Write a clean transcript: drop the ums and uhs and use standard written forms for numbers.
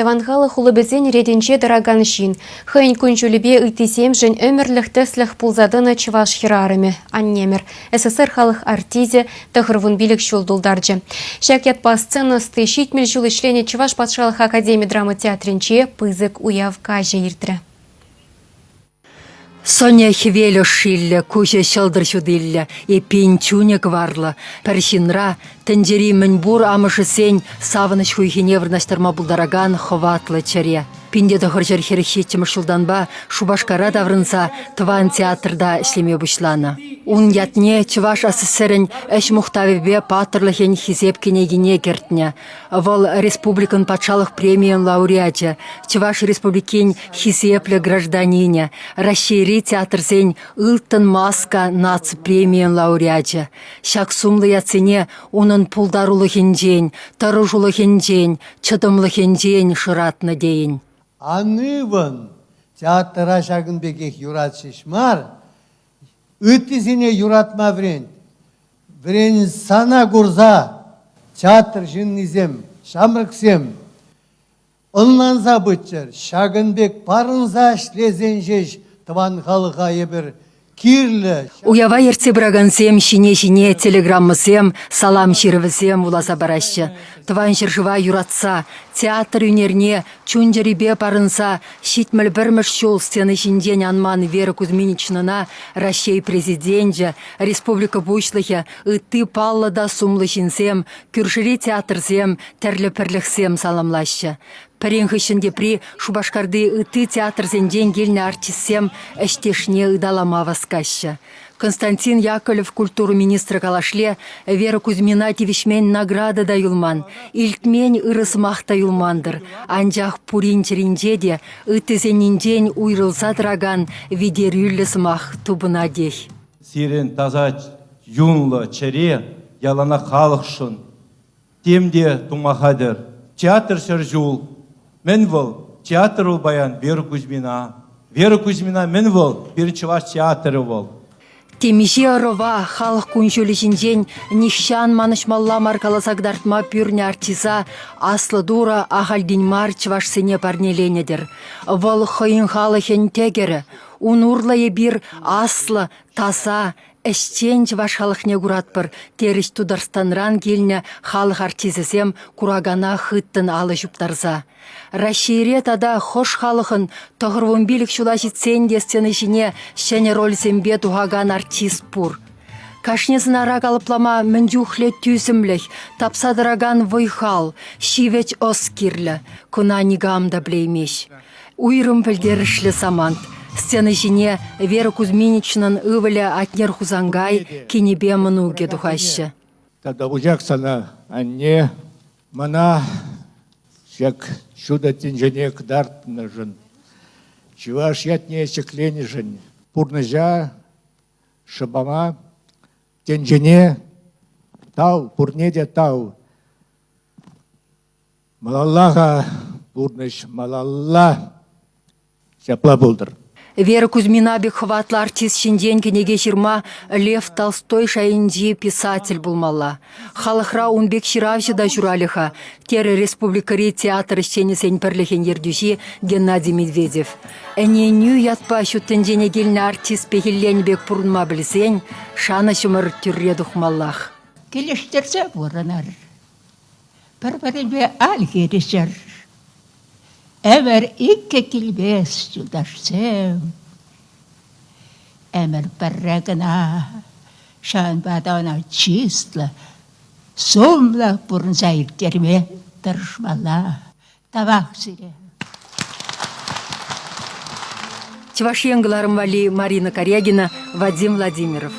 Таванхалы хулыбезен реденче дыраган шин. Хын күнчулебе ыйтисем жын өмірлік тәсліх пулзадыны чываш хирарыме. Аннемер. СССР халық артизе тахырвун билік шулдулдаржы. Шакят па сцена стыщит мельжул ишлене Чываш патшалық академия драмы театринче пызык уяв кажа иртірі. Соня хевелю шилля, куча шалдыр шудилля, и пинчуник варла. Першинра, тендери менбур амышы сень, савыныш хуйхиневрнаштарма булдараган ховатлы чаре. Пинде дохоржар херхетчім шулданба, шубашкара даврынса, тван театрда шлеме бушлана. Ун ятне Чываш СССРін әш мұхтавебе патырлыхен хизеп кенегіне кертне. Вол республикан патшалық премиян лауреатя, Чываш республикин хизеплі гражданине, расшири театрзен ылтын маска нац премиян лауреатя. Шак сумлы яцене унын пулдарулыхен день, таружулыхен день, чыдымлыхен день шыратны дейін. Анывын театра шагынбекех юратшишмар, үттізіне юратма врен. Врен сана гурза, театр жыннизем, шамрыксем. Онланза бытчыр, шагынбек парынза шлезен жеш, тван халыға ебір кирлі. Уява ерце брагансем, шине-шине, телеграммысем, салам ширвысем уласа баращы. Тван шыршыва юратса, театр үнерне, чунжеребе парынса, шитміл бірміш шол сцены шинден анман Вера Кузьминичнына, Рашей президенже, республика бушлыхе, ыты паллада сумлы шинсем, күршіре театрзем, тәрлі-пірліксем саламлащы. Пәренгі ішінде при Шубашкарды ыты театрзен ден келіне артиссем әштешне ыдалама васкащы. Константин Яковлев культуру министра калашле Вера Кузьмина тивишмен награда да юлман. Илтмен ырысмақта юлмандыр. Анжақ пурин черинжеде ытызенинден уйрылса дыраган видерюлі сымақ тубына дей. Сирен таза юнлы чере ялана халықшын. Темде тумахадыр. Театр шыржул. Мен вол театр ул баян Вера Кузьмина. Вера Кузьмина мен вол bir Чываш театры вол. Темише орова халық күншөлішінден нишан манышмалла маркаласагдартма пүрне артиза аслы дура ағалдинмар Чывашсыне парнеленедір. Вол хойын халықен тегері, унурлайы бір аслы, таса, әштен Чываш халықне күратпыр, теріш тударстанран келіне халық артизісем курагана хыттын алы жұптарза. Рашире тада хош халықын тоғырвын билік шулашитсен дестені жіне шәне ролсембе туғаган артист пұр. Кашнезін арак алыплама міндюхле тюзімліх, тапсадыраган войхал, шивеч оскирлі, күна нигамда блеймеш. Уйрым білдерішлі самант. Сцены жіне Вера Кузьминичнын ывылі атнер хузангай кенебе мұнуге дұхашы. Тада ұжақ сана әнне мана шек шуда тенжене кдартны жын. Чываш ятне шеклені жын. Пурныжа шыбама тенжене тау, пурнеде тау. Малаллаға пурныш малалла шапла болдыр. Вера Кузьмина бек хватлы артист шинден кенеге жирма Лев Толстой шайынди писатель булмалла. Халықра унбек ширавжы да журалиха. Тері республикари театр ішченесен пірліхен ердюжи Геннадий Медведев. Әненю ятпа шуттендене келіне артист пехіллен бек пұрынма білсен, шаны шымыр түрре дұхмаллах. Келештерсе бұрынар. Бір-біріне ал кересер. Әмір икке келбес жүдашсем, әмір біррәгіна, шан бадана чистлы, сумлы бұрын зайыртерме тұршмала, табақ сире. Чываш енгіларым вали Марина Корягина, Вадим Владимиров.